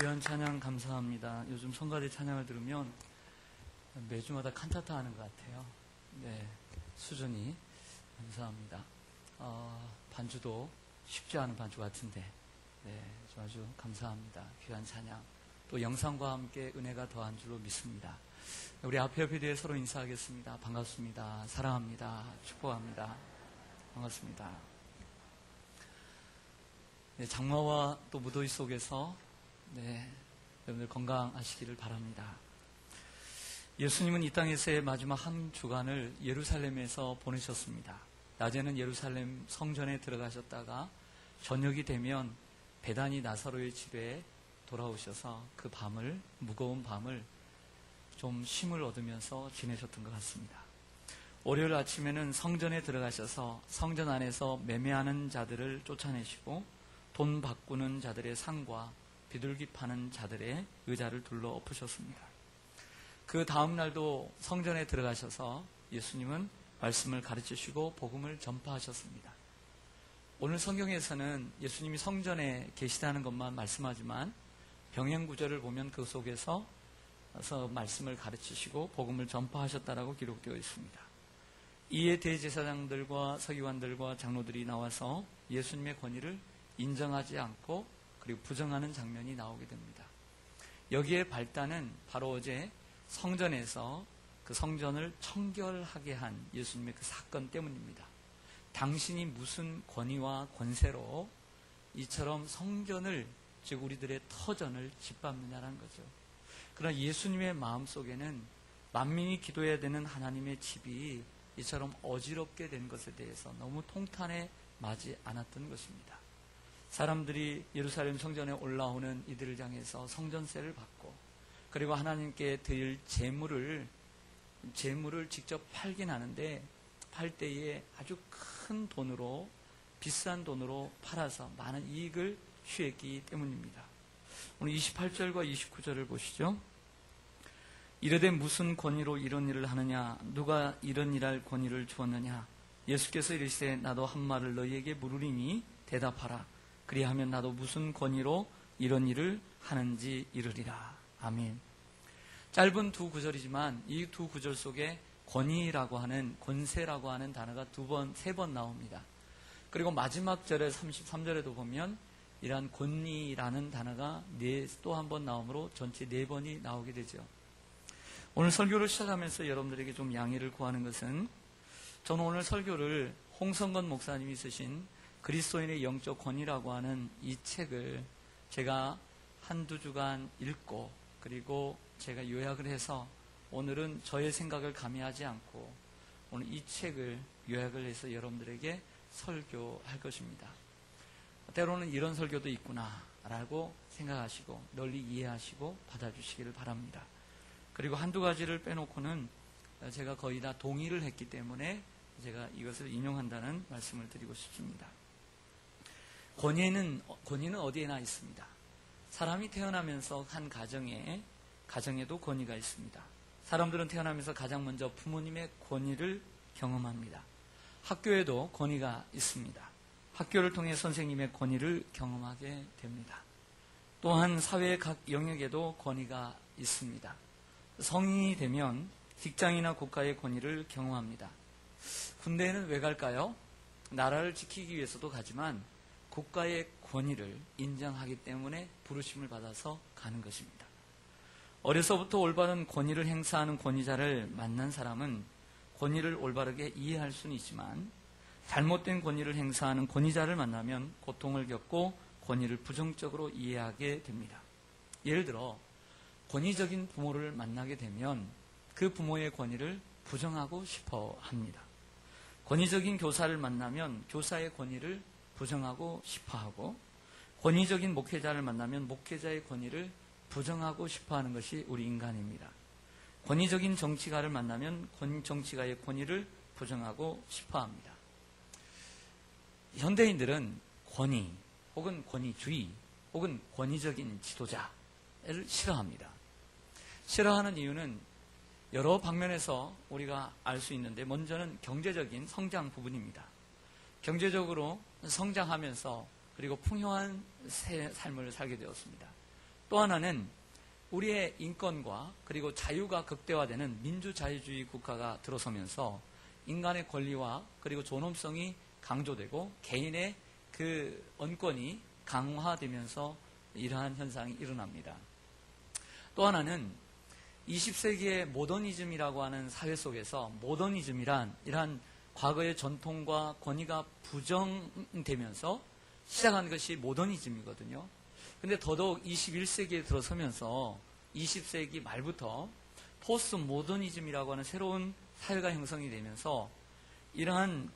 귀한 찬양 감사합니다. 요즘 성가대 찬양을 들으면 매주마다 칸타타 하는 것 같아요. 네, 수준이 감사합니다. 반주도 쉽지 않은 반주 같은데, 네, 아주 감사합니다. 귀한 찬양. 또 영상과 함께 은혜가 더한 줄로 믿습니다. 우리 앞에 뒤에 서로 인사하겠습니다. 반갑습니다. 사랑합니다. 축복합니다. 반갑습니다. 네, 장마와 또 무더위 속에서 여러분들 건강하시기를 바랍니다. 예수님은 이 땅에서의 마지막 한 주간을 예루살렘에서 보내셨습니다. 낮에는 예루살렘 성전에 들어가셨다가 저녁이 되면 베다니 나사로의 집에 돌아오셔서 그 밤을, 무거운 밤을 좀 쉼을 얻으면서 지내셨던 것 같습니다. 월요일 아침에는 성전에 들어가셔서 성전 안에서 매매하는 자들을 쫓아내시고 돈 바꾸는 자들의 상과 비둘기 파는 자들의 의자를 둘러 엎으셨습니다. 그 다음 날도 성전에 들어가셔서 예수님은 말씀을 가르치시고 복음을 전파하셨습니다. 오늘 성경에서는 예수님이 성전에 계시다는 것만 말씀하지만 병행구절을 보면 그 속에서 말씀을 가르치시고 복음을 전파하셨다라고 기록되어 있습니다. 이에 대제사장들과 서기관들과 장로들이 나와서 예수님의 권위를 인정하지 않고 그리고 부정하는 장면이 나오게 됩니다. 여기에 발단은 바로 어제 성전에서 그 성전을 청결하게 한 예수님의 그 사건 때문입니다. 당신이 무슨 권위와 권세로 이처럼 성전을, 즉 우리들의 터전을 짓밟느냐라는 거죠. 그러나 예수님의 마음속에는 만민이 기도해야 되는 하나님의 집이 이처럼 어지럽게 된 것에 대해서 너무 통탄에 맞지 않았던 것입니다. 사람들이 예루살렘 성전에 올라오는 이들을 향해서 성전세를 받고 그리고 하나님께 드릴 재물을 직접 팔긴 하는데 팔 때에 아주 큰 돈으로, 비싼 돈으로 팔아서 많은 이익을 취했기 때문입니다. 오늘 28절과 29절을 보시죠. 이르되 무슨 권위로 이런 일을 하느냐? 누가 이런 일할 권위를 주었느냐? 예수께서 이르시되 나도 한 말을 너희에게 물으리니 대답하라. 그리하면 나도 무슨 권위로 이런 일을 하는지 이르리라. 아멘. 짧은 두 구절이지만 이 두 구절 속에 권위라고 하는, 권세라고 하는 단어가 세 번 나옵니다. 그리고 마지막 절에 33절에도 보면 이러한 권위라는 단어가 또 한 번 나오므로 전체 4번이 나오게 되죠. 오늘 설교를 시작하면서 여러분들에게 좀 양해를 구하는 것은, 저는 오늘 설교를 홍성건 목사님이 쓰신 그리스도인의 영적 권위라고 하는 이 책을 제가 한두 주간 읽고 그리고 제가 요약을 해서 오늘은 저의 생각을 가미하지 않고 오늘 이 책을 요약을 해서 여러분들에게 설교할 것입니다. 때로는 이런 설교도 있구나 라고 생각하시고 널리 이해하시고 받아주시기를 바랍니다. 그리고 한두 가지를 빼놓고는 제가 거의 다 동의를 했기 때문에 제가 이것을 인용한다는 말씀을 드리고 싶습니다. 권위는 어디에나 있습니다. 사람이 태어나면서 한 가정에도 권위가 있습니다. 사람들은 태어나면서 가장 먼저 부모님의 권위를 경험합니다. 학교에도 권위가 있습니다. 학교를 통해 선생님의 권위를 경험하게 됩니다. 또한 사회의 각 영역에도 권위가 있습니다. 성인이 되면 직장이나 국가의 권위를 경험합니다. 군대에는 왜 갈까요? 나라를 지키기 위해서도 가지만 국가의 권위를 인정하기 때문에 부르심을 받아서 가는 것입니다. 어려서부터 올바른 권위를 행사하는 권위자를 만난 사람은 권위를 올바르게 이해할 수는 있지만 잘못된 권위를 행사하는 권위자를 만나면 고통을 겪고 권위를 부정적으로 이해하게 됩니다. 예를 들어 권위적인 부모를 만나게 되면 그 부모의 권위를 부정하고 싶어 합니다. 권위적인 교사를 만나면 교사의 권위를 부정하고 싶어하고, 권위적인 목회자를 만나면 목회자의 권위를 부정하고 싶어하는 것이 우리 인간입니다. 권위적인 정치가를 만나면 정치가의 권위를 부정하고 싶어합니다. 현대인들은 권위 혹은 권위주의 혹은 권위적인 지도자를 싫어합니다. 싫어하는 이유는 여러 방면에서 우리가 알 수 있는데, 먼저는 경제적인 성장 부분입니다. 경제적으로 성장하면서 그리고 풍요한 삶을 살게 되었습니다. 또 하나는 우리의 인권과 그리고 자유가 극대화되는 민주자유주의 국가가 들어서면서 인간의 권리와 그리고 존엄성이 강조되고 개인의 그 언권이 강화되면서 이러한 현상이 일어납니다. 또 하나는 20세기의 모더니즘이라고 하는 사회 속에서 모더니즘이란 이러한 과거의 전통과 권위가 부정되면서 시작한 것이 모더니즘이거든요. 근데 더더욱 21세기에 들어서면서 20세기 말부터 포스트 모더니즘이라고 하는 새로운 사회가 형성이 되면서 이러한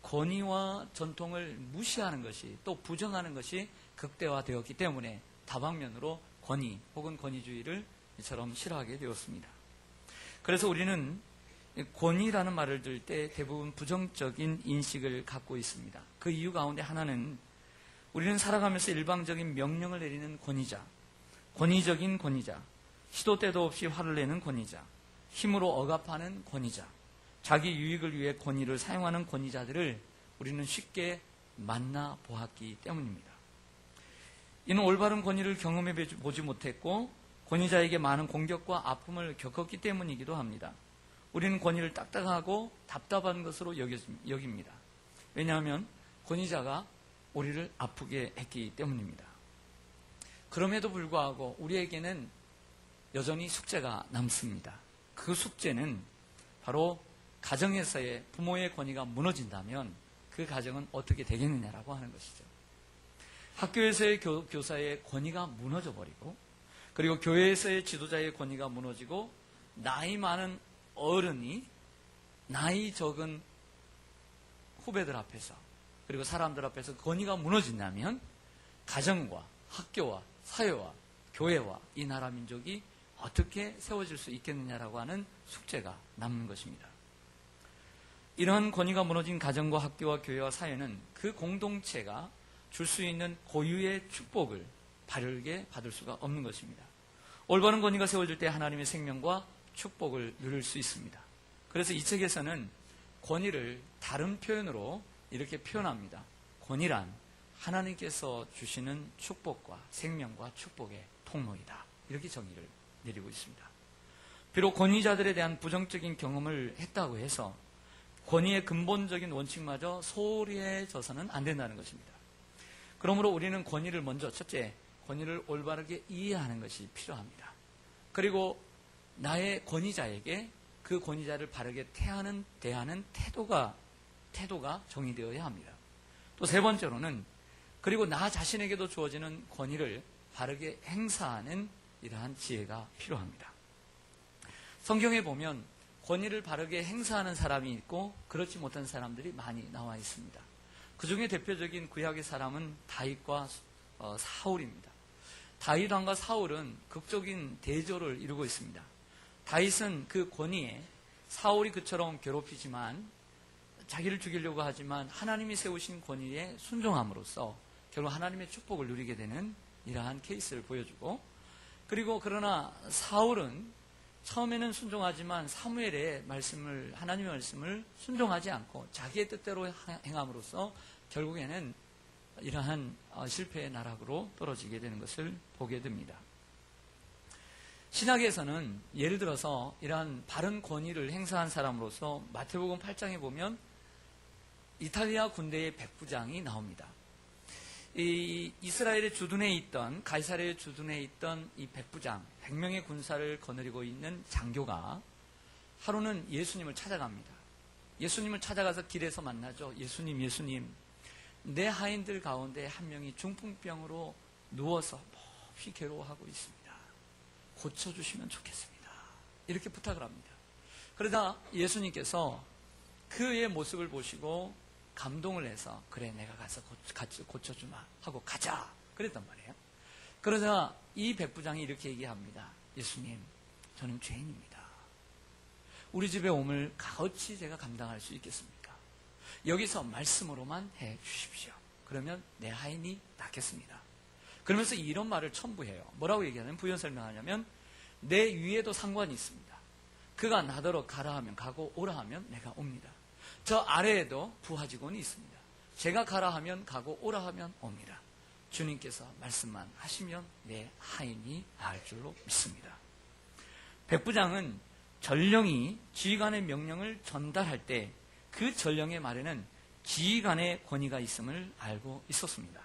권위와 전통을 무시하는 것이 또 부정하는 것이 극대화되었기 때문에 다방면으로 권위 혹은 권위주의를 이처럼 싫어하게 되었습니다. 그래서 우리는 권위라는 말을 들 때 대부분 부정적인 인식을 갖고 있습니다. 그 이유 가운데 하나는 우리는 살아가면서 일방적인 명령을 내리는 권위자, 권위적인 권위자, 시도 때도 없이 화를 내는 권위자, 힘으로 억압하는 권위자, 자기 유익을 위해 권위를 사용하는 권위자들을 우리는 쉽게 만나보았기 때문입니다. 이는 올바른 권위를 경험해 보지 못했고 권위자에게 많은 공격과 아픔을 겪었기 때문이기도 합니다. 우리는 권위를 딱딱하고 답답한 것으로 여깁니다. 왜냐하면 권위자가 우리를 아프게 했기 때문입니다. 그럼에도 불구하고 우리에게는 여전히 숙제가 남습니다. 그 숙제는 바로 가정에서의 부모의 권위가 무너진다면 그 가정은 어떻게 되겠느냐라고 하는 것이죠. 학교에서의 교사의 권위가 무너져 버리고 그리고 교회에서의 지도자의 권위가 무너지고 나이 많은 어른이 나이 적은 후배들 앞에서 그리고 사람들 앞에서 권위가 무너진다면 가정과 학교와 사회와 교회와 이 나라 민족이 어떻게 세워질 수 있겠느냐라고 하는 숙제가 남는 것입니다. 이러한 권위가 무너진 가정과 학교와 교회와 사회는 그 공동체가 줄 수 있는 고유의 축복을 바르게 받을 수가 없는 것입니다. 올바른 권위가 세워질 때 하나님의 생명과 축복을 누릴 수 있습니다. 그래서 이 책에서는 권위를 다른 표현으로 이렇게 표현합니다. 권위란 하나님께서 주시는 축복과 생명과 축복의 통로이다. 이렇게 정의를 내리고 있습니다. 비록 권위자들에 대한 부정적인 경험을 했다고 해서 권위의 근본적인 원칙마저 소홀해져서는 안 된다는 것입니다. 그러므로 우리는 권위를 먼저 첫째, 권위를 올바르게 이해하는 것이 필요합니다. 그리고 나의 권위자에게 그 권위자를 바르게 대하는 태도가 정의되어야 합니다. 또 세 번째로는 그리고 나 자신에게도 주어지는 권위를 바르게 행사하는 이러한 지혜가 필요합니다. 성경에 보면 권위를 바르게 행사하는 사람이 있고 그렇지 못한 사람들이 많이 나와 있습니다. 그 중에 대표적인 구약의 사람은 다윗과 사울입니다. 다윗 왕과 사울은 극적인 대조를 이루고 있습니다. 다윗은 그 권위에 사울이 그처럼 괴롭히지만 자기를 죽이려고 하지만 하나님이 세우신 권위에 순종함으로써 결국 하나님의 축복을 누리게 되는 이러한 케이스를 보여주고 그리고 그러나 사울은 처음에는 순종하지만 사무엘의 말씀을 하나님의 말씀을 순종하지 않고 자기의 뜻대로 행함으로써 결국에는 이러한 실패의 나락으로 떨어지게 되는 것을 보게 됩니다. 신학에서는 예를 들어서 이러한 바른 권위를 행사한 사람으로서 마태복음 8장에 보면 이탈리아 군대의 백부장이 나옵니다. 이 이스라엘의 주둔에 있던 가이사랴의 주둔에 있던 이 백부장 100명의 군사를 거느리고 있는 장교가 하루는 예수님을 찾아갑니다. 예수님을 찾아가서 길에서 만나죠. 예수님 내 하인들 가운데 한 명이 중풍병으로 누워서 몹시 괴로워하고 있습니다. 고쳐주시면 좋겠습니다. 이렇게 부탁을 합니다. 그러다 예수님께서 그의 모습을 보시고 감동을 해서 그래 내가 가서 같이 고쳐주마 하고 가자 그랬단 말이에요. 그러자 이 백부장이 이렇게 얘기합니다. 예수님 저는 죄인입니다. 우리 집에 오물 가어치 제가 감당할 수 있겠습니까? 여기서 말씀으로만 해 주십시오. 그러면 내 하인이 낫겠습니다. 그러면서 이런 말을 첨부해요. 뭐라고 얘기하냐면 부연 설명하냐면 내 위에도 상관이 있습니다. 그가 나더러 가라 하면 가고 오라 하면 내가 옵니다. 저 아래에도 부하직원이 있습니다. 제가 가라 하면 가고 오라 하면 옵니다. 주님께서 말씀만 하시면 내 하인이 나을 줄로 믿습니다. 백부장은 전령이 지휘관의 명령을 전달할 때 그 전령의 말에는 지휘관의 권위가 있음을 알고 있었습니다.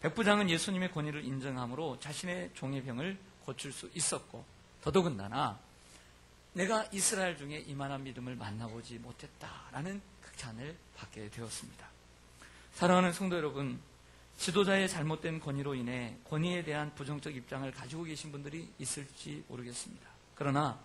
백부장은 예수님의 권위를 인정함으로 자신의 종의 병을 고칠 수 있었고, 더더군다나 내가 이스라엘 중에 이만한 믿음을 만나보지 못했다라는 극찬을 받게 되었습니다. 사랑하는 성도 여러분, 지도자의 잘못된 권위로 인해 권위에 대한 부정적 입장을 가지고 계신 분들이 있을지 모르겠습니다. 그러나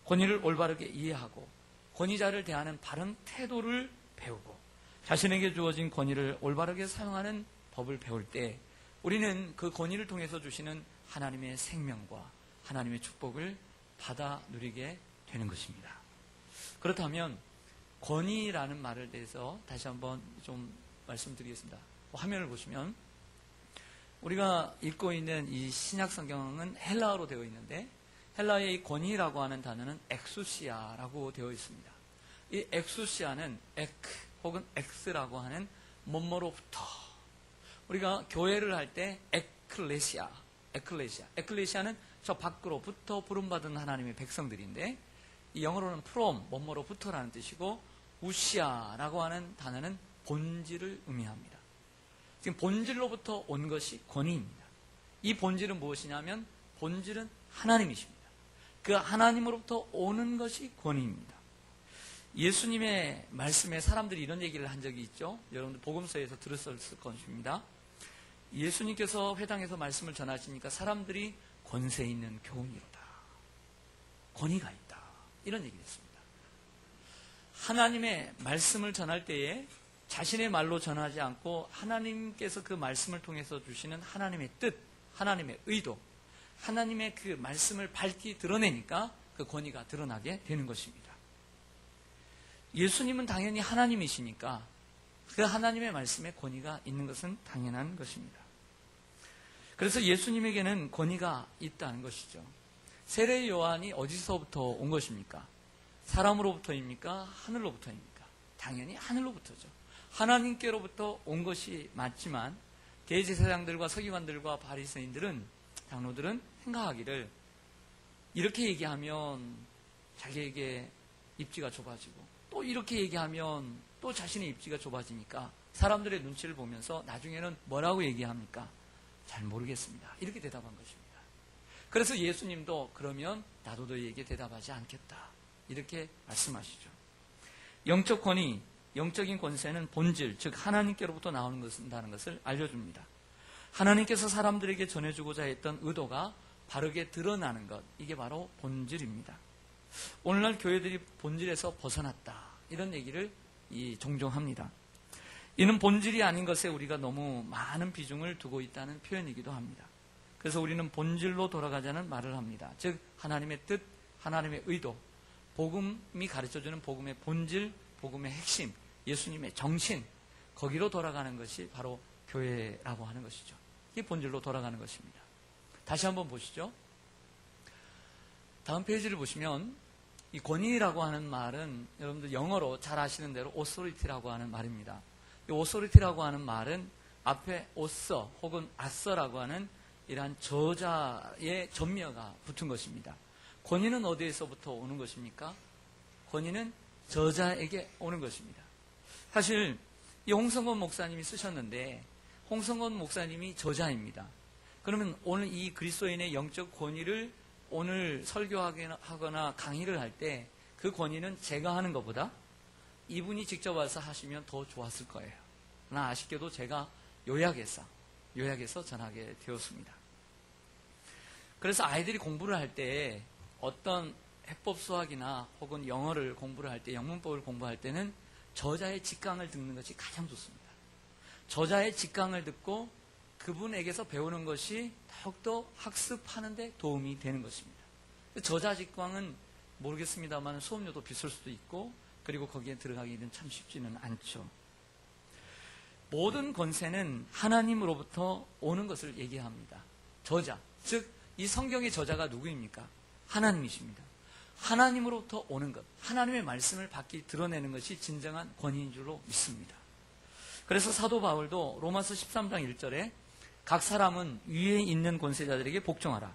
권위를 올바르게 이해하고 권위자를 대하는 바른 태도를 배우고 자신에게 주어진 권위를 올바르게 사용하는 법을 배울 때 우리는 그 권위를 통해서 주시는 하나님의 생명과 하나님의 축복을 받아 누리게 되는 것입니다. 그렇다면 권위라는 말을 대해서 다시 한번 좀 말씀드리겠습니다. 화면을 보시면 우리가 읽고 있는 이 신약 성경은 헬라어로 되어 있는데 헬라의 이 권위라고 하는 단어는 엑수시아라고 되어 있습니다. 이 엑수시아는 에크 혹은 엑스라고 하는 뭐뭐로부터, 우리가 교회를 할 때 에클레시아는 저 밖으로부터 부름받은 하나님의 백성들인데, 이 영어로는 from, 뭐뭐로부터라는 뜻이고, 우시아라고 하는 단어는 본질을 의미합니다. 지금 본질로부터 온 것이 권위입니다. 이 본질은 무엇이냐면 본질은 하나님이십니다. 그 하나님으로부터 오는 것이 권위입니다. 예수님의 말씀에 사람들이 이런 얘기를 한 적이 있죠. 여러분들 복음서에서 들었을 것입니다. 예수님께서 회당에서 말씀을 전하시니까 사람들이 권세 있는 교훈이로다, 권위가 있다, 이런 얘기를 했습니다. 하나님의 말씀을 전할 때에 자신의 말로 전하지 않고 하나님께서 그 말씀을 통해서 주시는 하나님의 뜻, 하나님의 의도, 하나님의 그 말씀을 밝히 드러내니까 그 권위가 드러나게 되는 것입니다. 예수님은 당연히 하나님이시니까 그 하나님의 말씀에 권위가 있는 것은 당연한 것입니다. 그래서 예수님에게는 권위가 있다는 것이죠. 세례 요한이 어디서부터 온 것입니까? 사람으로부터입니까? 하늘로부터입니까? 당연히 하늘로부터죠. 하나님께로부터 온 것이 맞지만 대제사장들과 서기관들과 바리새인들은, 장로들은 생각하기를 이렇게 얘기하면 자기에게 입지가 좁아지고 또 이렇게 얘기하면 또 자신의 입지가 좁아지니까 사람들의 눈치를 보면서 나중에는 뭐라고 얘기합니까? 잘 모르겠습니다, 이렇게 대답한 것입니다. 그래서 예수님도 그러면 나도 너희에게 대답하지 않겠다, 이렇게 말씀하시죠. 영적 권위, 영적인 권세는 본질, 즉 하나님께로부터 나오는 것이라는 것을 알려줍니다. 하나님께서 사람들에게 전해주고자 했던 의도가 바르게 드러나는 것, 이게 바로 본질입니다. 오늘날 교회들이 본질에서 벗어났다, 이런 얘기를 종종 합니다. 이는 본질이 아닌 것에 우리가 너무 많은 비중을 두고 있다는 표현이기도 합니다. 그래서 우리는 본질로 돌아가자는 말을 합니다. 즉 하나님의 뜻, 하나님의 의도, 복음이 가르쳐주는 복음의 본질, 복음의 핵심, 예수님의 정신, 거기로 돌아가는 것이 바로 교회라고 하는 것이죠. 이게 본질로 돌아가는 것입니다. 다시 한번 보시죠. 다음 페이지를 보시면 이 권위라고 하는 말은 여러분들 영어로 잘 아시는 대로 authority라고 하는 말입니다. 이 authority라고 하는 말은 앞에 author 혹은 asser라고 하는 이러한 저자의 전미어가 붙은 것입니다. 권위는 어디에서부터 오는 것입니까? 권위는 저자에게 오는 것입니다. 사실 이 홍성건 목사님이 쓰셨는데 홍성건 목사님이 저자입니다. 그러면 오늘 이 그리스도인의 영적 권위를 오늘 설교하거나 강의를 할 때 그 권위는 제가 하는 것보다 이분이 직접 와서 하시면 더 좋았을 거예요. 그러나 아쉽게도 제가 요약해서 전하게 되었습니다. 그래서 아이들이 공부를 할 때 어떤 해법 수학이나 혹은 영어를 공부를 할 때, 영문법을 공부할 때는 저자의 직강을 듣는 것이 가장 좋습니다. 저자의 직강을 듣고 그분에게서 배우는 것이 더욱더 학습하는 데 도움이 되는 것입니다. 저자 직강은 모르겠습니다만 수업료도 비쌀 수도 있고, 그리고 거기에 들어가기는 참 쉽지는 않죠. 모든 권세는 하나님으로부터 오는 것을 얘기합니다. 저자, 즉 이 성경의 저자가 누구입니까? 하나님이십니다. 하나님으로부터 오는 것, 하나님의 말씀을 밖에 드러내는 것이 진정한 권위인 줄로 믿습니다. 그래서 사도 바울도 로마서 13장 1절에 각 사람은 위에 있는 권세자들에게 복종하라.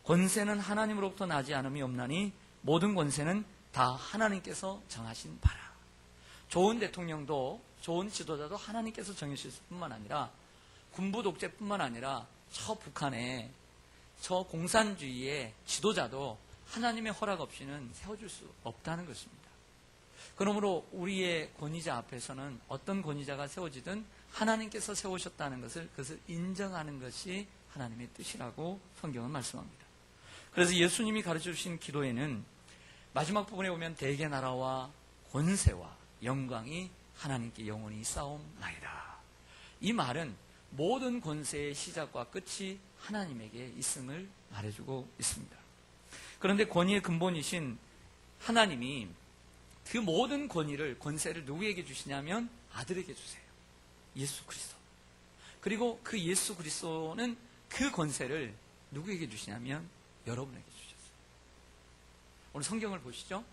권세는 하나님으로부터 나지 않음이 없나니 모든 권세는 다 하나님께서 정하신 바라. 좋은 대통령도 좋은 지도자도 하나님께서 정하실 뿐만 아니라 군부 독재뿐만 아니라 저 북한의 저 공산주의의 지도자도 하나님의 허락 없이는 세워줄 수 없다는 것입니다. 그러므로 우리의 권위자 앞에서는 어떤 권위자가 세워지든 하나님께서 세우셨다는 그것을 인정하는 것이 하나님의 뜻이라고 성경은 말씀합니다. 그래서 예수님이 가르쳐 주신 기도에는 마지막 부분에 보면 대개 나라와 권세와 영광이 하나님께 영원히 쌓옵나이다. 이 말은 모든 권세의 시작과 끝이 하나님에게 있음을 말해주고 있습니다. 그런데 권위의 근본이신 하나님이 그 모든 권세를 누구에게 주시냐면 아들에게 주세요. 예수 그리스도. 그리고 그 예수 그리스도는 그 권세를 누구에게 주시냐면 여러분에게 주셨어요. 오늘 성경을 보시죠.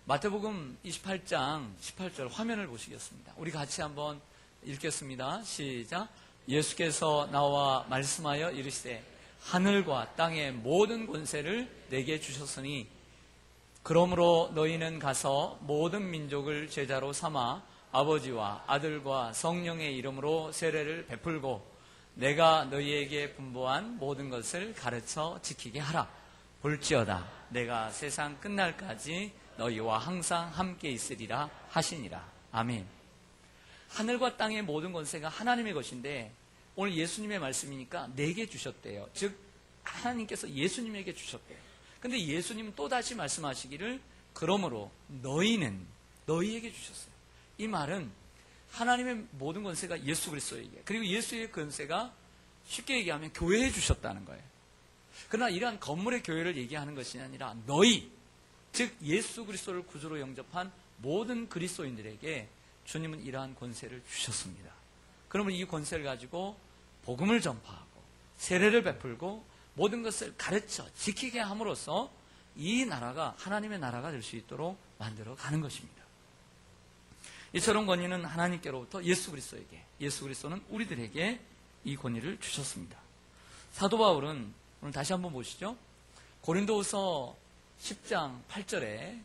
마태복음 28장 18절 화면을 보시겠습니다. 우리 같이 한번 읽겠습니다. 시작. 예수께서 나와 말씀하여 이르시되 하늘과 땅의 모든 권세를 내게 주셨으니 그러므로 너희는 가서 모든 민족을 제자로 삼아 아버지와 아들과 성령의 이름으로 세례를 베풀고 내가 너희에게 분부한 모든 것을 가르쳐 지키게 하라. 볼지어다 내가 세상 끝날까지 너희와 항상 함께 있으리라 하시니라. 아멘. 하늘과 땅의 모든 권세가 하나님의 것인데 오늘 예수님의 말씀이니까 내게 주셨대요. 즉 하나님께서 예수님에게 주셨대요. 근데 예수님은 또다시 말씀하시기를 그러므로 너희는 너희에게 주셨어요. 이 말은 하나님의 모든 권세가 예수 그리스도에게, 그리고 예수의 권세가 쉽게 얘기하면 교회에 주셨다는 거예요. 그러나 이러한 건물의 교회를 얘기하는 것이 아니라 너희, 즉 예수 그리스도를 구주로 영접한 모든 그리스도인들에게 주님은 이러한 권세를 주셨습니다. 그러면 이 권세를 가지고 복음을 전파하고 세례를 베풀고 모든 것을 가르쳐 지키게 함으로써 이 나라가 하나님의 나라가 될 수 있도록 만들어 가는 것입니다. 이처럼 권위는 하나님께로부터 예수 그리스도에게, 예수 그리스도는 우리들에게 이 권위를 주셨습니다. 사도 바울은 오늘 다시 한번 보시죠. 고린도후서 10장 8절에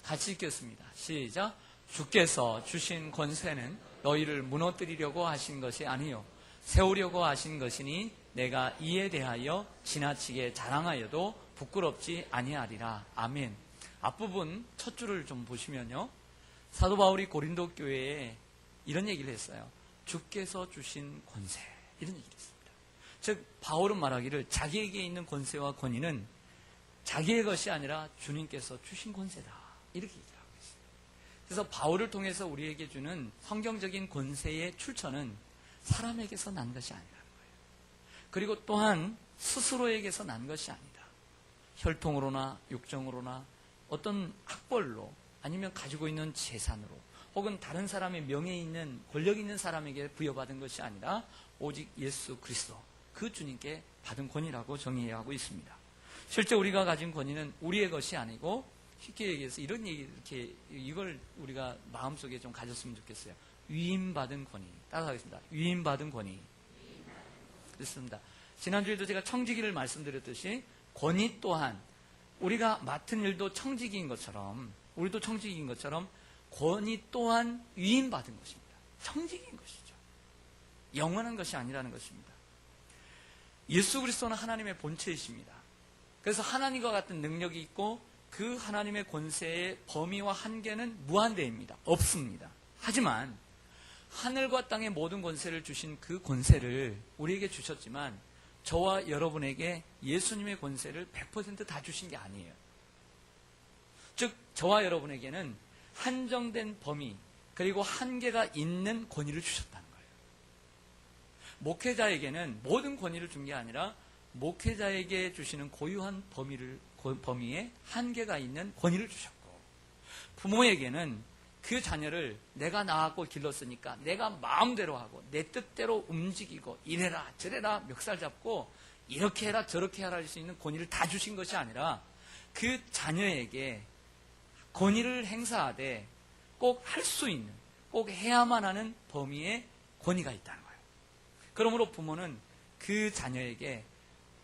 같이 읽겠습니다. 시작. 주께서 주신 권세는 너희를 무너뜨리려고 하신 것이 아니요 세우려고 하신 것이니 내가 이에 대하여 지나치게 자랑하여도 부끄럽지 아니하리라. 아멘. 앞부분 첫 줄을 좀 보시면요, 사도 바울이 고린도 교회에 이런 얘기를 했어요. 주께서 주신 권세, 이런 얘기를 했습니다. 즉 바울은 말하기를 자기에게 있는 권세와 권위는 자기의 것이 아니라 주님께서 주신 권세다, 이렇게 얘기를 하고 있어요. 그래서 바울을 통해서 우리에게 주는 성경적인 권세의 출처는 사람에게서 난 것이 아니라는 거예요. 그리고 또한 스스로에게서 난 것이 아니다. 혈통으로나 육정으로나 어떤 학벌로 아니면 가지고 있는 재산으로 혹은 다른 사람의 명예 있는 권력 있는 사람에게 부여받은 것이 아니라 오직 예수 그리스도 그 주님께 받은 권위라고 정의해야 하고 있습니다. 실제 우리가 가진 권위는 우리의 것이 아니고 쉽게 얘기해서 이런 얘기, 이걸 우리가 마음속에 좀 가졌으면 좋겠어요. 위임받은 권위. 따라가겠습니다. 위임받은 권위. 그렇습니다. 지난주에도 제가 청지기를 말씀드렸듯이 권위 또한 우리가 맡은 일도 청지기인 것처럼, 우리도 청지기인 것처럼 권위 또한 위임받은 것입니다. 청지기인 것이죠. 영원한 것이 아니라는 것입니다. 예수 그리스도는 하나님의 본체이십니다. 그래서 하나님과 같은 능력이 있고 그 하나님의 권세의 범위와 한계는 무한대입니다. 없습니다. 하지만 하늘과 땅의 모든 권세를 주신 그 권세를 우리에게 주셨지만 저와 여러분에게 예수님의 권세를 100% 다 주신 게 아니에요. 즉 저와 여러분에게는 한정된 범위 그리고 한계가 있는 권위를 주셨다는 거예요. 목회자에게는 모든 권위를 준 게 아니라 목회자에게 주시는 고유한 범위에 한계가 있는 권위를 주셨고, 부모에게는 그 자녀를 내가 낳았고 길렀으니까 내가 마음대로 하고 내 뜻대로 움직이고 이래라 저래라 멱살 잡고 이렇게 해라 저렇게 해라 할 수 있는 권위를 다 주신 것이 아니라 그 자녀에게 권위를 행사하되 꼭 할 수 있는, 꼭 해야만 하는 범위에 권위가 있다는 거예요. 그러므로 부모는 그 자녀에게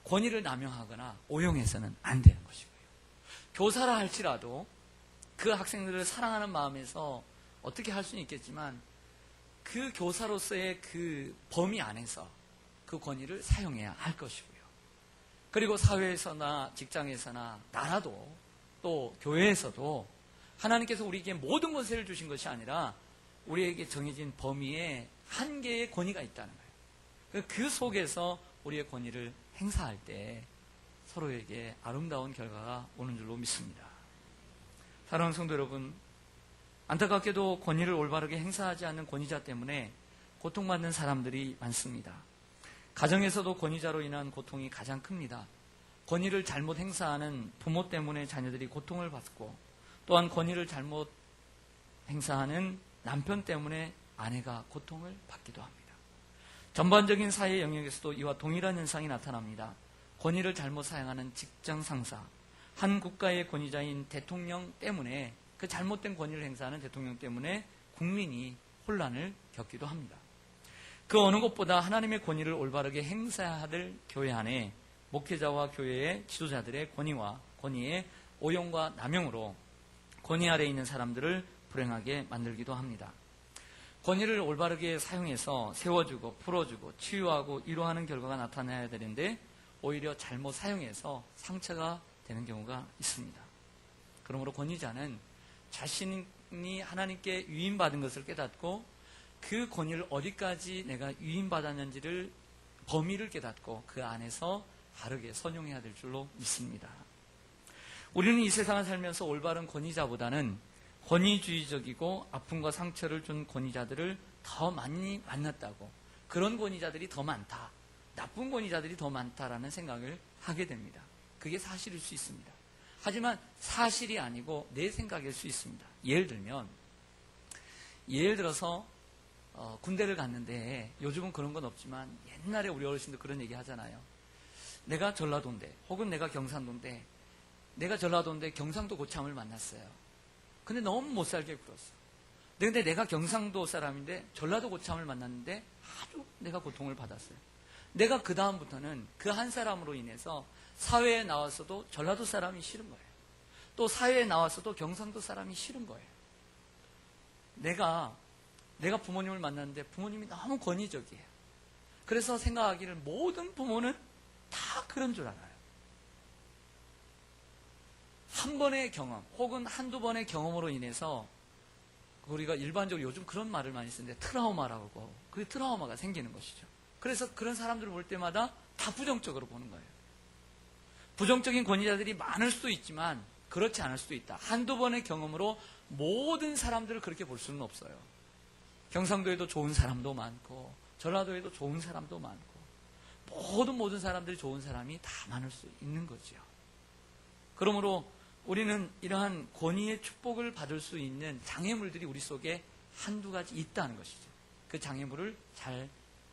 권위를 남용하거나 오용해서는 안 되는 것이고요. 교사라 할지라도 그 학생들을 사랑하는 마음에서 어떻게 할 수는 있겠지만 그 교사로서의 그 범위 안에서 그 권위를 사용해야 할 것이고요. 그리고 사회에서나 직장에서나 나라도 또 교회에서도 하나님께서 우리에게 모든 것을 주신 것이 아니라 우리에게 정해진 범위에 한계의 권위가 있다는 거예요. 그 속에서 우리의 권위를 행사할 때 서로에게 아름다운 결과가 오는 줄로 믿습니다. 사랑하는 성도 여러분, 안타깝게도 권위를 올바르게 행사하지 않는 권위자 때문에 고통받는 사람들이 많습니다. 가정에서도 권위자로 인한 고통이 가장 큽니다. 권위를 잘못 행사하는 부모 때문에 자녀들이 고통을 받고, 또한 권위를 잘못 행사하는 남편 때문에 아내가 고통을 받기도 합니다. 전반적인 사회 영역에서도 이와 동일한 현상이 나타납니다. 권위를 잘못 사용하는 직장 상사, 한 국가의 권위자인 대통령 때문에, 그 잘못된 권위를 행사하는 대통령 때문에 국민이 혼란을 겪기도 합니다. 그 어느 것보다 하나님의 권위를 올바르게 행사해야 할 교회 안에 목회자와 교회의 지도자들의 권위와 권위의 오용과 남용으로 권위 아래에 있는 사람들을 불행하게 만들기도 합니다. 권위를 올바르게 사용해서 세워주고 풀어주고 치유하고 위로하는 결과가 나타나야 되는데 오히려 잘못 사용해서 상처가 되는 경우가 있습니다. 그러므로 권위자는 자신이 하나님께 위임받은 것을 깨닫고 그 권위를 어디까지 내가 위임받았는지를 범위를 깨닫고 그 안에서 바르게 선용해야 될 줄로 믿습니다. 우리는 이 세상을 살면서 올바른 권위자보다는 권위주의적이고 아픔과 상처를 준 권위자들을 더 많이 만났다고, 그런 권위자들이 더 많다, 나쁜 권위자들이 더 많다라는 생각을 하게 됩니다. 그게 사실일 수 있습니다. 하지만 사실이 아니고 내 생각일 수 있습니다. 예를 들어서 군대를 갔는데, 요즘은 그런 건 없지만 옛날에 우리 어르신들 그런 얘기 하잖아요. 내가 전라도인데, 혹은 내가 경상도인데, 내가 전라도인데 경상도 고참을 만났어요. 근데 너무 못 살게 굴었어. 근데 내가 경상도 사람인데 전라도 고참을 만났는데 아주 내가 고통을 받았어요. 내가 그 다음부터는 그 한 사람으로 인해서 사회에 나와서도 전라도 사람이 싫은 거예요. 또 사회에 나와서도 경상도 사람이 싫은 거예요. 내가 부모님을 만났는데 부모님이 너무 권위적이에요. 그래서 생각하기를 모든 부모는 다 그런 줄 알아요. 한 번의 경험 혹은 한두 번의 경험으로 인해서 우리가 일반적으로 요즘 그런 말을 많이 쓰는데 트라우마라고 하고, 그 트라우마가 생기는 것이죠. 그래서 그런 사람들을 볼 때마다 다 부정적으로 보는 거예요. 부정적인 권위자들이 많을 수도 있지만 그렇지 않을 수도 있다. 한두 번의 경험으로 모든 사람들을 그렇게 볼 수는 없어요. 경상도에도 좋은 사람도 많고 전라도에도 좋은 사람도 많고 모든 사람들이 좋은 사람이 다 많을 수 있는 거죠. 그러므로 우리는 이러한 권위의 축복을 받을 수 있는 장애물들이 우리 속에 한두 가지 있다는 것이죠. 그 장애물을 잘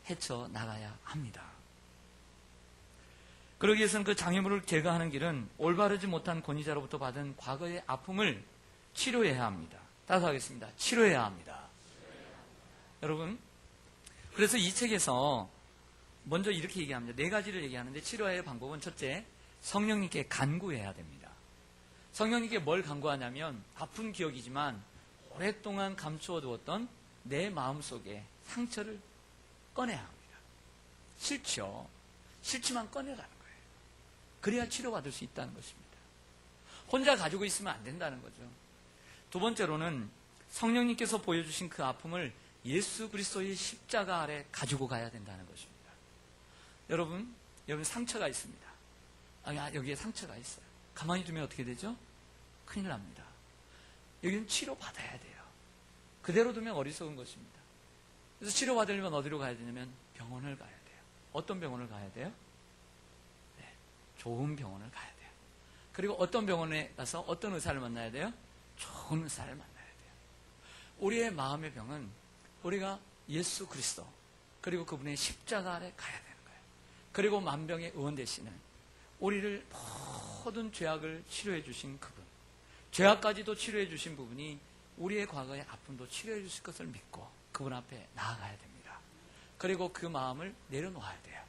헤쳐나가야 합니다. 그러기 위해서는 그 장애물을 제거하는 길은 올바르지 못한 권위자로부터 받은 과거의 아픔을 치료해야 합니다. 따라서 하겠습니다. 치료해야 합니다. 여러분, 그래서 이 책에서 먼저 이렇게 얘기합니다. 4가지를 얘기하는데, 치료의 방법은 첫째, 성령님께 간구해야 됩니다. 성령님께 뭘 간구하냐면, 아픈 기억이지만 오랫동안 감추어 두었던 내 마음속에 상처를 꺼내야 합니다. 싫죠. 싫지만 꺼내라는 거예요. 그래야 치료받을 수 있다는 것입니다. 혼자 가지고 있으면 안 된다는 거죠. 두 번째로는 성령님께서 보여주신 그 아픔을 예수 그리스도의 십자가 아래 가지고 가야 된다는 것입니다. 여러분 상처가 있습니다. 여기에 상처가 있어요. 가만히 두면 어떻게 되죠? 큰일 납니다. 여기는 치료받아야 돼요. 그대로 두면 어리석은 것입니다. 그래서 치료받으려면 어디로 가야 되냐면 병원을 가야 돼요. 어떤 병원을 가야 돼요? 네, 좋은 병원을 가야 돼요. 그리고 어떤 병원에 가서 어떤 의사를 만나야 돼요? 좋은 의사를 만나야 돼요. 우리의 마음의 병은 우리가 예수 그리스도 그리고 그분의 십자가 아래 가야 되는 거예요. 그리고 만병의 의원 되시는 우리를 모든 죄악을 치료해 주신 그분, 죄악까지도 치료해 주신 부분이 우리의 과거의 아픔도 치료해 주실 것을 믿고 그분 앞에 나아가야 됩니다. 그리고 그 마음을 내려놓아야 돼요.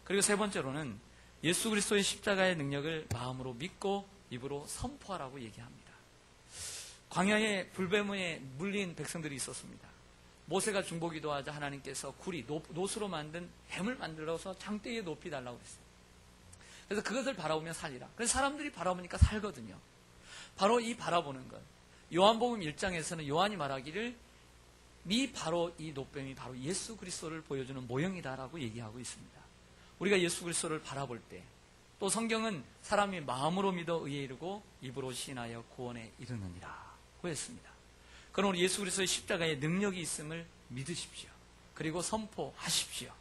그리고 세 번째로는 예수 그리스도의 십자가의 능력을 마음으로 믿고 입으로 선포하라고 얘기합니다. 광야에 불뱀에 물린 백성들이 있었습니다. 모세가 중보기도하자 하나님께서 구리, 노수로 만든 뱀을 만들어서 장대에 높이 달라고 했어요. 그래서 그것을 바라보며 살리라. 그래서 사람들이 바라보니까 살거든요. 바로 이 바라보는 것. 요한복음 1장에서는 요한이 말하기를 바로 이 노뱀이 바로 예수 그리스도를 보여주는 모형이다라고 얘기하고 있습니다. 우리가 예수 그리스도를 바라볼 때, 또 성경은 사람이 마음으로 믿어 의에 이르고 입으로 시인하여 구원에 이르느니라고 했습니다. 그럼 우리 예수 그리스도의 십자가에 능력이 있음을 믿으십시오. 그리고 선포하십시오.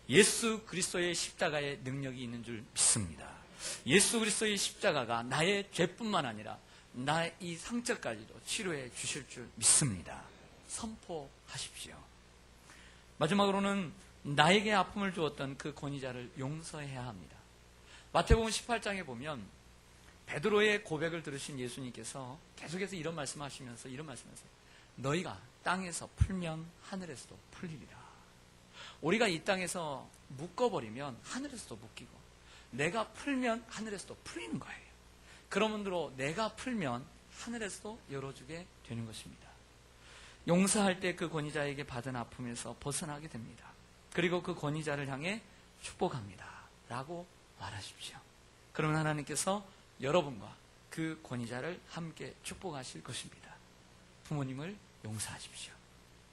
예수 그리스도의 십자가에 능력이 있는 줄 믿습니다. 예수 그리스도의 십자가가 나의 죄뿐만 아니라 나의 이 상처까지도 치료해 주실 줄 믿습니다. 선포하십시오. 마지막으로는 나에게 아픔을 주었던 그 권위자를 용서해야 합니다. 마태복음 18장에 보면 베드로의 고백을 들으신 예수님께서 계속해서 이런 말씀하시면서 너희가 땅에서 풀면 하늘에서도 풀리리라. 우리가 이 땅에서 묶어버리면 하늘에서도 묶이고, 내가 풀면 하늘에서도 풀리는 거예요. 그러므로 내가 풀면 하늘에서도 열어주게 되는 것입니다. 용서할 때 그 권위자에게 받은 아픔에서 벗어나게 됩니다. 그리고 그 권위자를 향해 축복합니다 라고 말하십시오. 그러면 하나님께서 여러분과 그 권위자를 함께 축복하실 것입니다. 부모님을 용서하십시오.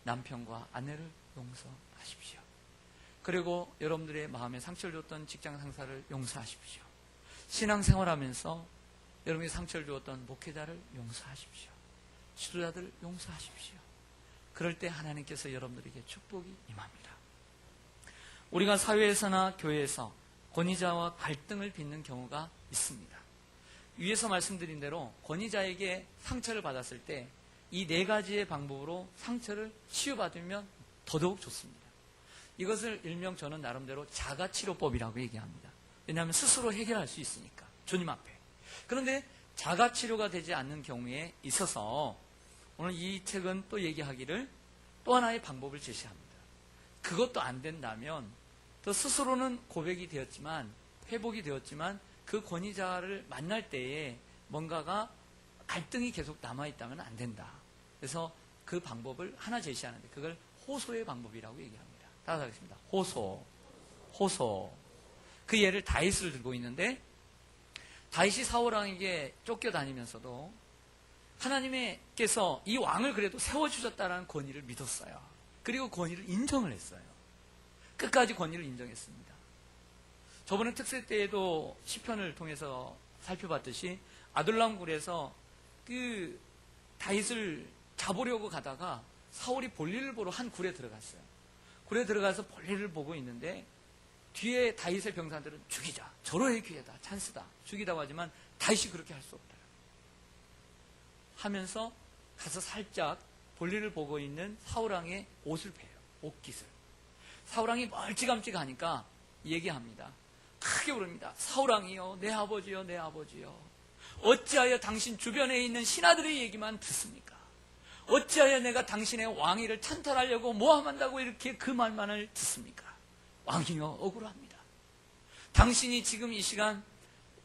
남편과 아내를 용서하십시오. 그리고 여러분들의 마음에 상처를 줬던 직장 상사를 용서하십시오. 신앙생활하면서 여러분이 상처를 주었던 목회자를 용서하십시오. 지도자들을 용서하십시오. 그럴 때 하나님께서 여러분들에게 축복이 임합니다. 우리가 사회에서나 교회에서 권위자와 갈등을 빚는 경우가 있습니다. 위에서 말씀드린 대로 권위자에게 상처를 받았을 때 이 네 가지의 방법으로 상처를 치유받으면 더더욱 좋습니다. 이것을 일명 저는 나름대로 자가치료법이라고 얘기합니다. 왜냐하면 스스로 해결할 수 있으니까, 주님 앞에. 그런데 자가치료가 되지 않는 경우에 있어서 오늘 이 책은 또 얘기하기를 또 하나의 방법을 제시합니다. 그것도 안 된다면 또 스스로는 고백이 되었지만, 회복이 되었지만 그 권위자를 만날 때에 뭔가가 갈등이 계속 남아있다면 안 된다. 그래서 그 방법을 하나 제시하는데 그걸 호소의 방법이라고 얘기합니다. 따라서 하겠습니다. 호소. 그 예를 다윗을 들고 있는데, 다윗이 사울왕에게 쫓겨다니면서도 하나님께서 이 왕을 그래도 세워주셨다는 권위를 믿었어요. 그리고 권위를 인정을 했어요. 끝까지 권위를 인정했습니다. 저번에 특세 때에도 시편을 통해서 살펴봤듯이 아둘람 굴에서 그 다윗을 잡으려고 가다가 사울이 볼일을 보러 한 굴에 들어갔어요. 굴에 들어가서 볼일을 보고 있는데 뒤에 다윗의 병사들은 죽이자, 절호의 기회다, 찬스다, 죽이다고 하지만 다윗이 그렇게 할 수 없다 하면서 가서 살짝 볼일을 보고 있는 사울왕의 옷을 베요. 옷깃을. 사울왕이 멀찌감치 가니까 얘기합니다. 크게 부릅니다. 사울왕이요, 내 아버지요, 내 아버지요. 어찌하여 당신 주변에 있는 신하들의 얘기만 듣습니까? 어찌하여 내가 당신의 왕위를 찬탈하려고 모함한다고 이렇게 그 말만을 듣습니까? 왕이요, 억울합니다. 당신이 지금 이 시간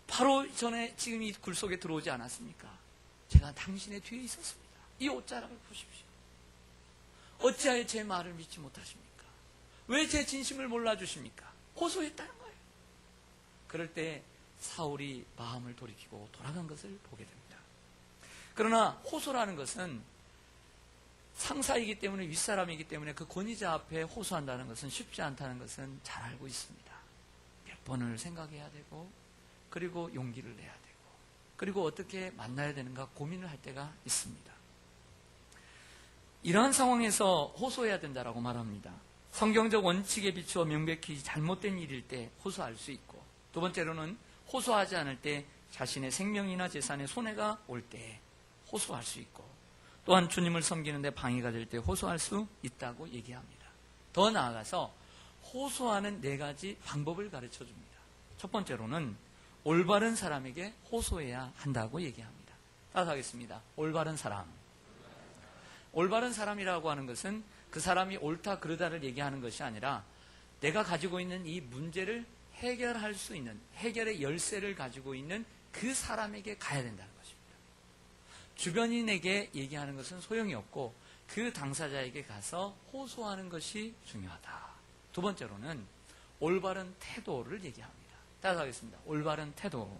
바로 전에 지금 이 굴 속에 들어오지 않았습니까? 제가 당신의 뒤에 있었습니다. 이 옷자락을 보십시오. 어찌하여 제 말을 믿지 못하십니까? 왜 제 진심을 몰라주십니까? 호소했다는 거예요. 그럴 때 사울이 마음을 돌이키고 돌아간 것을 보게 됩니다. 그러나 호소라는 것은 상사이기 때문에, 윗사람이기 때문에 그 권위자 앞에 호소한다는 것은 쉽지 않다는 것은 잘 알고 있습니다. 몇 번을 생각해야 되고, 그리고 용기를 내야 되고, 그리고 어떻게 만나야 되는가 고민을 할 때가 있습니다. 이러한 상황에서 호소해야 된다라고 말합니다. 성경적 원칙에 비추어 명백히 잘못된 일일 때 호소할 수 있고, 두 번째로는 호소하지 않을 때 자신의 생명이나 재산에 손해가 올 때 호소할 수 있고, 또한 주님을 섬기는데 방해가 될 때 호소할 수 있다고 얘기합니다. 더 나아가서 호소하는 네 가지 방법을 가르쳐 줍니다. 첫 번째로는 올바른 사람에게 호소해야 한다고 얘기합니다. 따라서 하겠습니다. 올바른 사람. 올바른 사람이라고 하는 것은 그 사람이 옳다 그르다를 얘기하는 것이 아니라 내가 가지고 있는 이 문제를 해결할 수 있는, 해결의 열쇠를 가지고 있는 그 사람에게 가야 된다는 것입니다. 주변인에게 얘기하는 것은 소용이 없고 그 당사자에게 가서 호소하는 것이 중요하다. 두 번째로는 올바른 태도를 얘기합니다. 따라하겠습니다. 올바른 태도.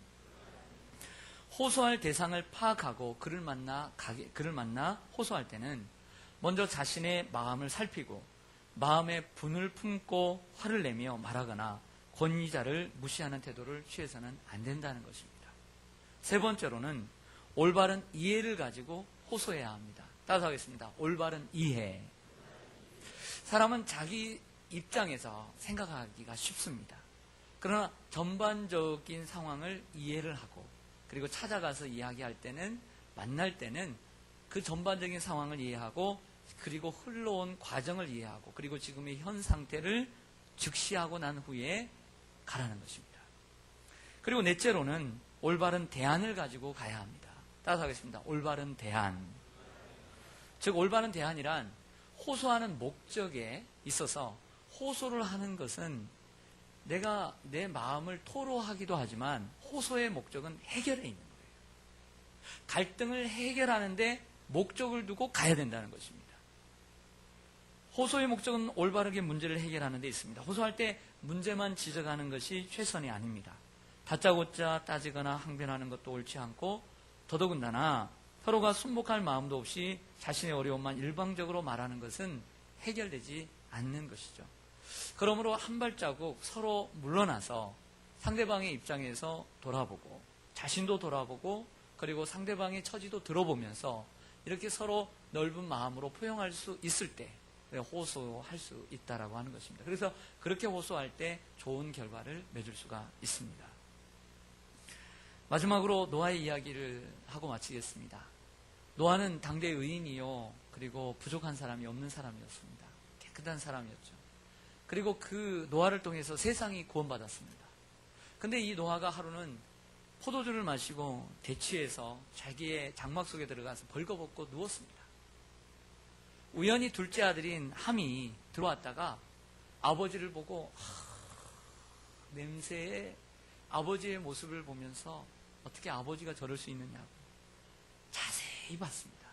호소할 대상을 파악하고 그를 만나 호소할 때는 먼저 자신의 마음을 살피고 마음에 분을 품고 화를 내며 말하거나 권위자를 무시하는 태도를 취해서는 안 된다는 것입니다. 세 번째로는 올바른 이해를 가지고 호소해야 합니다. 따라하겠습니다. 올바른 이해. 사람은 자기 입장에서 생각하기가 쉽습니다. 그러나 전반적인 상황을 이해를 하고 그리고 찾아가서 이야기할 때는, 만날 때는 그 전반적인 상황을 이해하고 그리고 흘러온 과정을 이해하고 그리고 지금의 현 상태를 즉시하고 난 후에 가라는 것입니다. 그리고 넷째로는 올바른 대안을 가지고 가야 합니다. 따라하겠습니다. 올바른 대안. 즉 올바른 대안이란 호소하는 목적에 있어서 호소를 하는 것은 내가 내 마음을 토로하기도 하지만 호소의 목적은 해결에 있는 거예요. 갈등을 해결하는데 목적을 두고 가야 된다는 것입니다. 호소의 목적은 올바르게 문제를 해결하는 데 있습니다. 호소할 때 문제만 지적하는 것이 최선이 아닙니다. 다짜고짜 따지거나 항변하는 것도 옳지 않고 더더군다나 서로가 순복할 마음도 없이 자신의 어려움만 일방적으로 말하는 것은 해결되지 않는 것이죠. 그러므로 한 발자국 서로 물러나서 상대방의 입장에서 돌아보고 자신도 돌아보고 그리고 상대방의 처지도 들어보면서 이렇게 서로 넓은 마음으로 포용할 수 있을 때 호소할 수 있다라고 하는 것입니다. 그래서 그렇게 호소할 때 좋은 결과를 맺을 수가 있습니다. 마지막으로 노아의 이야기를 하고 마치겠습니다. 노아는 당대 의인이요 그리고 부족한 사람이 없는 사람이었습니다. 깨끗한 사람이었죠. 그리고 그 노아를 통해서 세상이 구원받았습니다. 근데 이 노아가 하루는 포도주를 마시고 대취해서 자기의 장막 속에 들어가서 벌거벗고 누웠습니다. 우연히 둘째 아들인 함이 들어왔다가 아버지를 보고 냄새에 아버지의 모습을 보면서 어떻게 아버지가 저럴 수 있느냐고 자세히 봤습니다.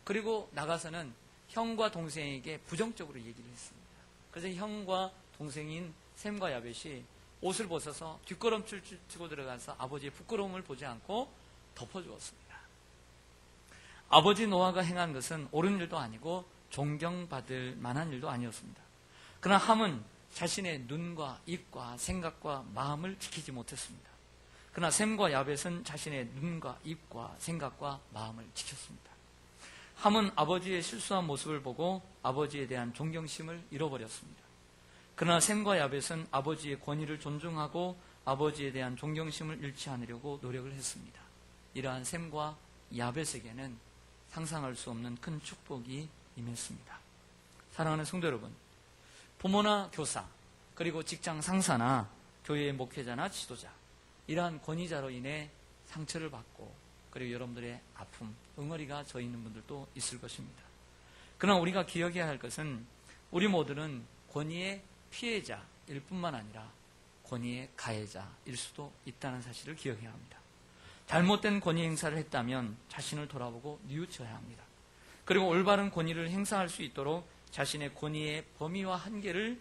그리고 나가서는 형과 동생에게 부정적으로 얘기를 했습니다. 그래서 형과 동생인 셈과 야벳이 옷을 벗어서 뒷걸음질 치고 들어가서 아버지의 부끄러움을 보지 않고 덮어주었습니다. 아버지 노아가 행한 것은 옳은 일도 아니고 존경받을 만한 일도 아니었습니다. 그러나 함은 자신의 눈과 입과 생각과 마음을 지키지 못했습니다. 그러나 셈과 야벳은 자신의 눈과 입과 생각과 마음을 지켰습니다. 함은 아버지의 실수한 모습을 보고 아버지에 대한 존경심을 잃어버렸습니다. 그러나 셈과 야벳은 아버지의 권위를 존중하고 아버지에 대한 존경심을 잃지 않으려고 노력을 했습니다. 이러한 셈과 야벳에게는 상상할 수 없는 큰 축복이 임했습니다. 사랑하는 성도 여러분, 부모나 교사, 그리고 직장 상사나 교회의 목회자나 지도자, 이러한 권위자로 인해 상처를 받고 그리고 여러분들의 아픔, 응어리가 져 있는 분들도 있을 것입니다. 그러나 우리가 기억해야 할 것은 우리 모두는 권위의 피해자일 뿐만 아니라 권위의 가해자일 수도 있다는 사실을 기억해야 합니다. 잘못된 권위 행사를 했다면 자신을 돌아보고 뉘우쳐야 합니다. 그리고 올바른 권위를 행사할 수 있도록 자신의 권위의 범위와 한계를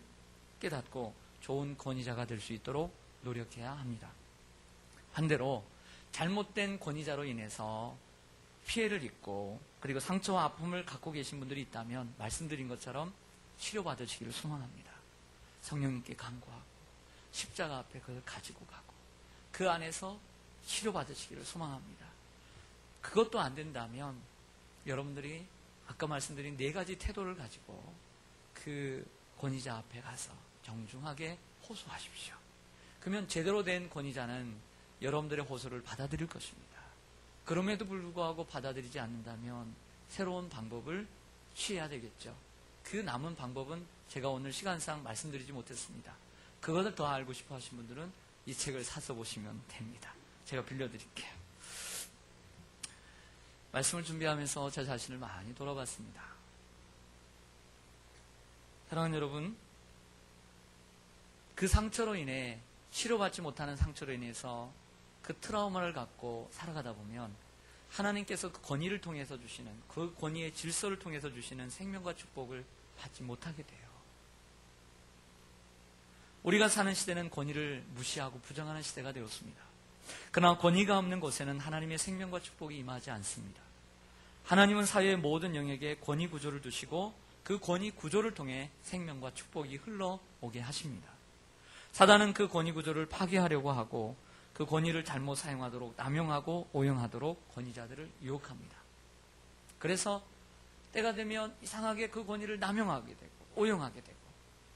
깨닫고 좋은 권위자가 될 수 있도록 노력해야 합니다. 반대로 잘못된 권위자로 인해서 피해를 입고 그리고 상처와 아픔을 갖고 계신 분들이 있다면 말씀드린 것처럼 치료받으시기를 소망합니다. 성령님께 간구하고 십자가 앞에 그걸 가지고 가고 그 안에서 치료받으시기를 소망합니다. 그것도 안 된다면 여러분들이 아까 말씀드린 4가지 태도를 가지고 그 권위자 앞에 가서 정중하게 호소하십시오. 그러면 제대로 된 권위자는 여러분들의 호소를 받아들일 것입니다. 그럼에도 불구하고 받아들이지 않는다면 새로운 방법을 취해야 되겠죠. 그 남은 방법은 제가 오늘 시간상 말씀드리지 못했습니다. 그것을 더 알고 싶어 하신 분들은 이 책을 사서 보시면 됩니다. 제가 빌려드릴게요. 말씀을 준비하면서 제 자신을 많이 돌아봤습니다. 사랑하는 여러분, 그 상처로 인해 치료받지 못하는 상처로 인해서 그 트라우마를 갖고 살아가다 보면 하나님께서 그 권위를 통해서 주시는, 그 권위의 질서를 통해서 주시는 생명과 축복을 받지 못하게 돼요. 우리가 사는 시대는 권위를 무시하고 부정하는 시대가 되었습니다. 그러나 권위가 없는 곳에는 하나님의 생명과 축복이 임하지 않습니다. 하나님은 사회의 모든 영역에 권위 구조를 두시고 그 권위 구조를 통해 생명과 축복이 흘러오게 하십니다. 사단은 그 권위 구조를 파괴하려고 하고 그 권위를 잘못 사용하도록 남용하고 오용하도록 권위자들을 유혹합니다. 그래서 때가 되면 이상하게 그 권위를 남용하게 되고 오용하게 되고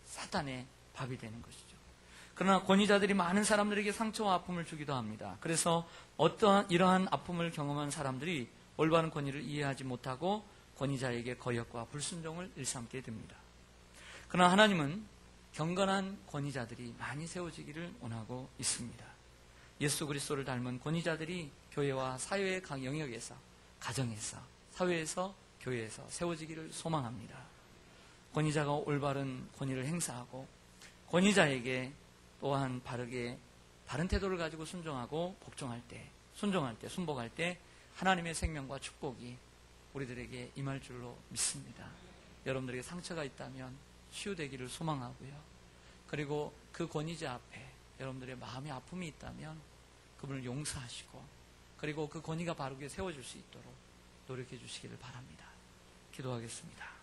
사단의 밥이 되는 것이죠. 그러나 권위자들이 많은 사람들에게 상처와 아픔을 주기도 합니다. 그래서 어떠한 이러한 아픔을 경험한 사람들이 올바른 권위를 이해하지 못하고 권위자에게 거역과 불순종을 일삼게 됩니다. 그러나 하나님은 경건한 권위자들이 많이 세워지기를 원하고 있습니다. 예수 그리스도를 닮은 권위자들이 교회와 사회의 각 영역에서, 가정에서, 사회에서, 교회에서 세워지기를 소망합니다. 권위자가 올바른 권위를 행사하고 권위자에게 또한 바른 태도를 가지고 순종할 때, 순복할 때 하나님의 생명과 축복이 우리들에게 임할 줄로 믿습니다. 여러분들에게 상처가 있다면 치유되기를 소망하고요. 그리고 그 권위자 앞에 여러분들의 마음의 아픔이 있다면 그분을 용서하시고 그리고 그 권위가 바르게 세워질 수 있도록 노력해 주시기를 바랍니다. 기도하겠습니다.